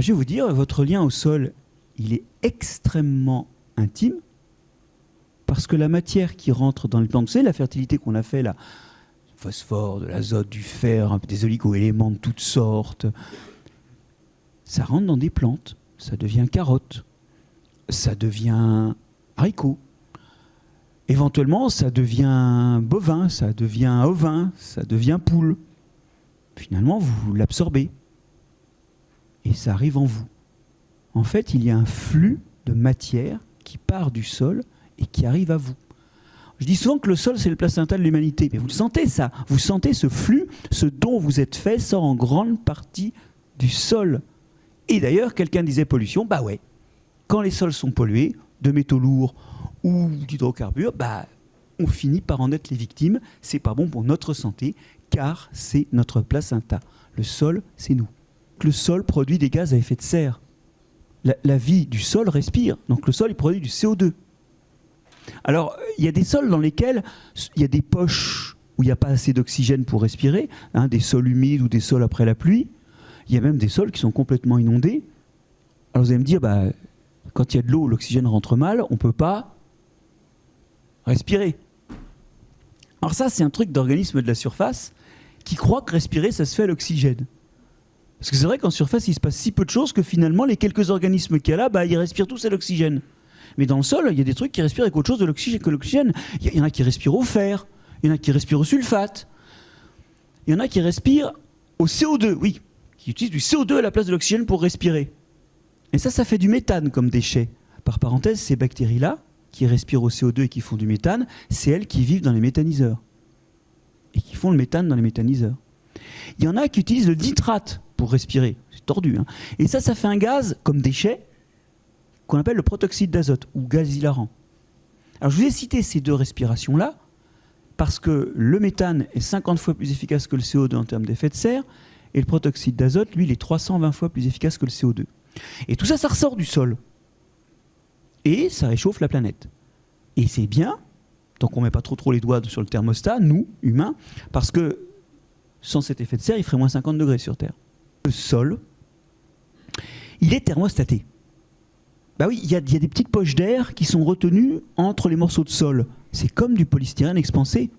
Je vais vous dire, votre lien au sol, il est extrêmement intime parce que la matière qui rentre dans les plantes, vous savez, la fertilité qu'on a fait là, du phosphore, de l'azote, du fer, des oligo-éléments de toutes sortes, ça rentre dans des plantes, ça devient carotte, ça devient haricot. Éventuellement, ça devient bovin, ça devient ovin, ça devient poule. Finalement, vous l'absorbez. Et ça arrive en vous. En fait, il y a un flux de matière qui part du sol et qui arrive à vous. Je dis souvent que le sol, c'est le placenta de l'humanité. Mais vous le sentez, ça. Vous sentez ce flux, ce dont vous êtes fait, sort en grande partie du sol. Et d'ailleurs, quelqu'un disait pollution, bah ouais. Quand les sols sont pollués, de métaux lourds ou d'hydrocarbures, on finit par en être les victimes. C'est pas bon pour notre santé, car c'est notre placenta. Le sol, c'est nous. Le sol produit des gaz à effet de serre. La vie du sol respire, donc le sol il produit du CO2. Alors, il y a des sols dans lesquels il y a des poches où il n'y a pas assez d'oxygène pour respirer, des sols humides ou des sols après la pluie. Il y a même des sols qui sont complètement inondés. Alors vous allez me dire, quand il y a de l'eau, l'oxygène rentre mal, on ne peut pas respirer. Alors ça, c'est un truc d'organisme de la surface qui croit que respirer, ça se fait à l'oxygène. Parce que c'est vrai qu'en surface, il se passe si peu de choses que finalement, les quelques organismes qu'il y a là, ils respirent tous à l'oxygène. Mais dans le sol, il y a des trucs qui respirent avec autre chose que l'oxygène. Il y en a qui respirent au fer, il y en a qui respirent au sulfate, il y en a qui respirent au CO2, oui, qui utilisent du CO2 à la place de l'oxygène pour respirer. Et ça fait du méthane comme déchet. Par parenthèse, ces bactéries-là, qui respirent au CO2 et qui font du méthane, c'est elles qui vivent dans les méthaniseurs. Et qui font le méthane dans les méthaniseurs. Il y en a qui utilisent le nitrate pour respirer. C'est tordu. Et ça fait un gaz comme déchet qu'on appelle le protoxyde d'azote ou gaz hilarant. Alors je vous ai cité ces deux respirations-là parce que le méthane est 50 fois plus efficace que le CO2 en termes d'effet de serre et le protoxyde d'azote, lui, il est 320 fois plus efficace que le CO2. Et tout ça, ça ressort du sol. Et ça réchauffe la planète. Et c'est bien, tant qu'on ne met pas trop les doigts sur le thermostat, nous, humains, parce que sans cet effet de serre, il ferait moins 50 degrés sur Terre. Le sol, il est thermostaté. Oui, il y a des petites poches d'air qui sont retenues entre les morceaux de sol. C'est comme du polystyrène expansé.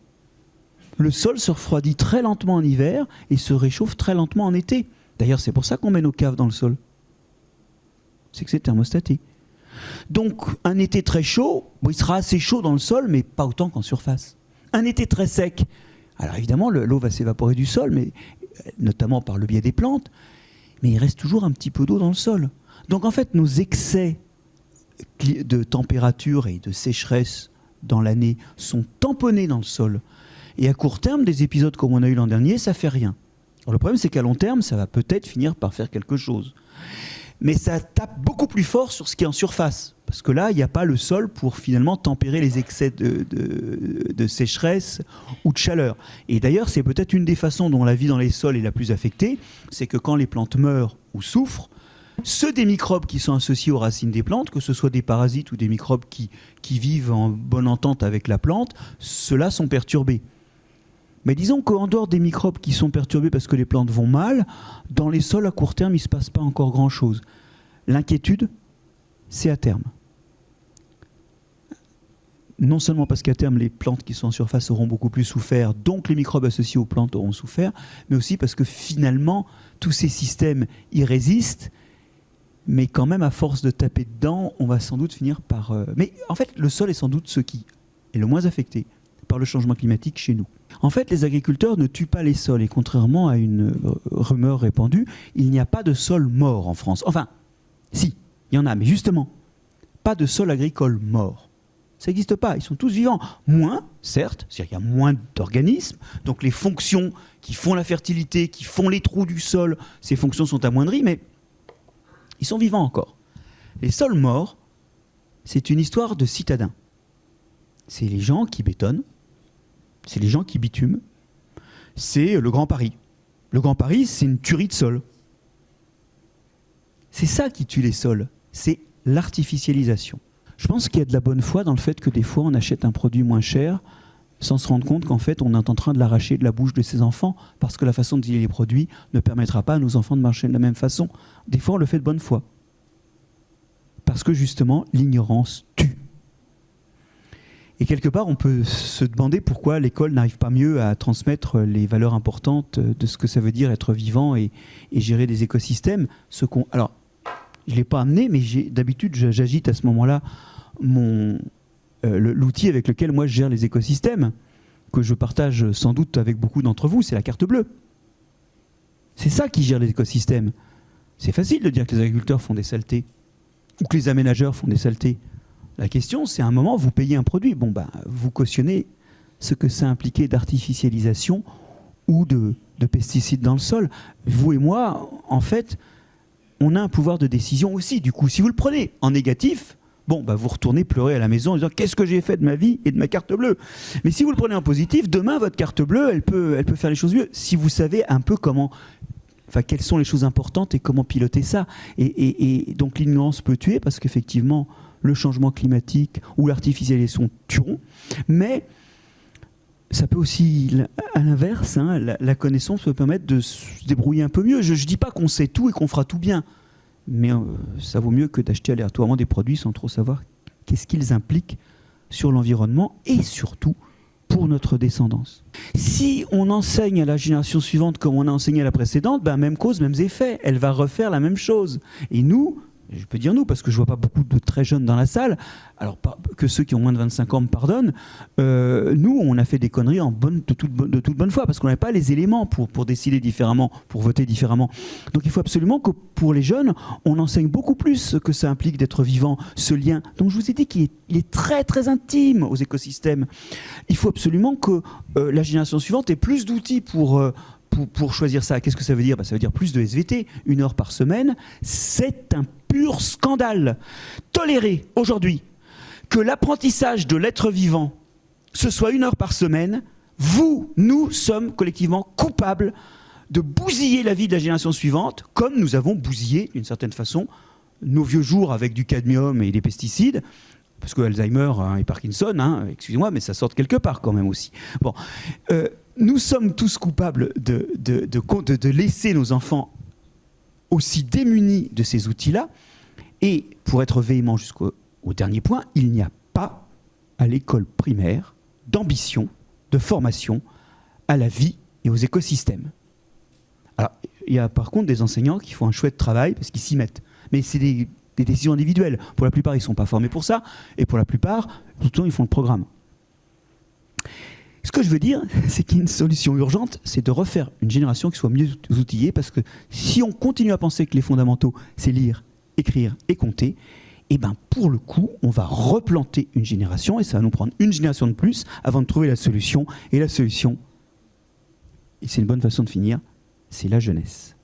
Le sol se refroidit très lentement en hiver et se réchauffe très lentement en été. D'ailleurs, c'est pour ça qu'on met nos caves dans le sol. C'est que c'est thermostaté. Donc, un été très chaud, il sera assez chaud dans le sol, mais pas autant qu'en surface. Un été très sec, alors évidemment, l'eau va s'évaporer du sol, mais notamment par le biais des plantes, mais il reste toujours un petit peu d'eau dans le sol. Donc en fait, nos excès de température et de sécheresse dans l'année sont tamponnés dans le sol. Et à court terme, des épisodes comme on a eu l'an dernier, ça fait rien. Alors le problème, c'est qu'à long terme, ça va peut-être finir par faire quelque chose. Mais ça tape beaucoup plus fort sur ce qui est en surface. Parce que là, il n'y a pas le sol pour finalement tempérer les excès de sécheresse ou de chaleur. Et d'ailleurs, c'est peut-être une des façons dont la vie dans les sols est la plus affectée, c'est que quand les plantes meurent ou souffrent, ceux des microbes qui sont associés aux racines des plantes, que ce soit des parasites ou des microbes qui vivent en bonne entente avec la plante, ceux-là sont perturbés. Mais disons qu'en dehors des microbes qui sont perturbés parce que les plantes vont mal, dans les sols à court terme, il ne se passe pas encore grand-chose. L'inquiétude, c'est à terme. Non seulement parce qu'à terme, les plantes qui sont en surface auront beaucoup plus souffert, donc les microbes associés aux plantes auront souffert, mais aussi parce que finalement, tous ces systèmes y résistent, mais quand même, à force de taper dedans, on va sans doute finir par... Mais en fait, le sol est sans doute ce qui est le moins affecté par le changement climatique chez nous. En fait, les agriculteurs ne tuent pas les sols, et contrairement à une rumeur répandue, il n'y a pas de sol mort en France. Enfin, si, il y en a, mais justement, pas de sol agricole mort. Ça n'existe pas, ils sont tous vivants. Moins, certes, c'est-à-dire qu'il y a moins d'organismes, donc les fonctions qui font la fertilité, qui font les trous du sol, ces fonctions sont amoindries, mais ils sont vivants encore. Les sols morts, c'est une histoire de citadins. C'est les gens qui bétonnent, c'est les gens qui bitument, c'est le Grand Paris. Le Grand Paris, c'est une tuerie de sol. C'est ça qui tue les sols, c'est l'artificialisation. Je pense qu'il y a de la bonne foi dans le fait que des fois on achète un produit moins cher sans se rendre compte qu'en fait, on est en train de l'arracher de la bouche de ses enfants, parce que la façon dont il est produit ne permettra pas à nos enfants de marcher de la même façon. Des fois, on le fait de bonne foi. Parce que justement, l'ignorance tue. Et quelque part, on peut se demander pourquoi l'école n'arrive pas mieux à transmettre les valeurs importantes de ce que ça veut dire être vivant et gérer des écosystèmes. Alors, je ne l'ai pas amené, mais d'habitude, j'agite à ce moment-là l'outil avec lequel moi je gère les écosystèmes, que je partage sans doute avec beaucoup d'entre vous, c'est la carte bleue. C'est ça qui gère les écosystèmes. C'est facile de dire que les agriculteurs font des saletés, ou que les aménageurs font des saletés. La question, c'est à un moment, vous payez un produit. Bon, vous cautionnez ce que ça impliquait d'artificialisation ou de pesticides dans le sol. Vous et moi, en fait, on a un pouvoir de décision aussi. Du coup, si vous le prenez en négatif, vous retournez pleurer à la maison en disant « Qu'est-ce que j'ai fait de ma vie et de ma carte bleue ?» Mais si vous le prenez en positif, demain, votre carte bleue, elle peut faire les choses mieux. Si vous savez un peu quelles sont les choses importantes et comment piloter ça. Et donc l'ignorance peut tuer parce qu'effectivement, le changement climatique ou l'artificialisation tueront. Mais ça peut aussi, à l'inverse, la connaissance peut permettre de se débrouiller un peu mieux. Je ne dis pas qu'on sait tout et qu'on fera tout bien. Mais ça vaut mieux que d'acheter aléatoirement des produits sans trop savoir qu'est-ce qu'ils impliquent sur l'environnement et surtout pour notre descendance. Si on enseigne à la génération suivante comme on a enseigné à la précédente, même cause, mêmes effets. Elle va refaire la même chose. Et nous, je peux dire nous, parce que je ne vois pas beaucoup de très jeunes dans la salle, alors que ceux qui ont moins de 25 ans me pardonnent, nous, on a fait des conneries de toute bonne foi, parce qu'on n'avait pas les éléments pour décider différemment, pour voter différemment. Donc il faut absolument que pour les jeunes, on enseigne beaucoup plus ce que ça implique d'être vivant, ce lien. Donc je vous ai dit qu'il est très très intime aux écosystèmes. Il faut absolument que la génération suivante ait plus d'outils pour choisir ça. Qu'est-ce que ça veut dire ? Ça veut dire plus de SVT, 1 heure par semaine. C'est un pur scandale. Tolérer aujourd'hui que l'apprentissage de l'être vivant, ce soit 1 heure par semaine, nous sommes collectivement coupables de bousiller la vie de la génération suivante, comme nous avons bousillé, d'une certaine façon, nos vieux jours avec du cadmium et des pesticides, parce que Alzheimer et Parkinson, excusez-moi, mais ça sort de quelque part quand même aussi. Bon, nous sommes tous coupables de laisser nos enfants aussi démunis de ces outils-là. Et pour être véhément jusqu'au dernier point, il n'y a pas à l'école primaire d'ambition, de formation à la vie et aux écosystèmes. Alors, il y a par contre des enseignants qui font un chouette travail parce qu'ils s'y mettent. Mais c'est des décisions individuelles. Pour la plupart, ils ne sont pas formés pour ça. Et pour la plupart, tout le temps, ils font le programme. Ce que je veux dire, c'est qu'il y a une solution urgente, c'est de refaire une génération qui soit mieux outillée, parce que si on continue à penser que les fondamentaux, c'est lire, écrire et compter, pour le coup, on va replanter une génération, et ça va nous prendre une génération de plus avant de trouver la solution. Et la solution, et c'est une bonne façon de finir, c'est la jeunesse.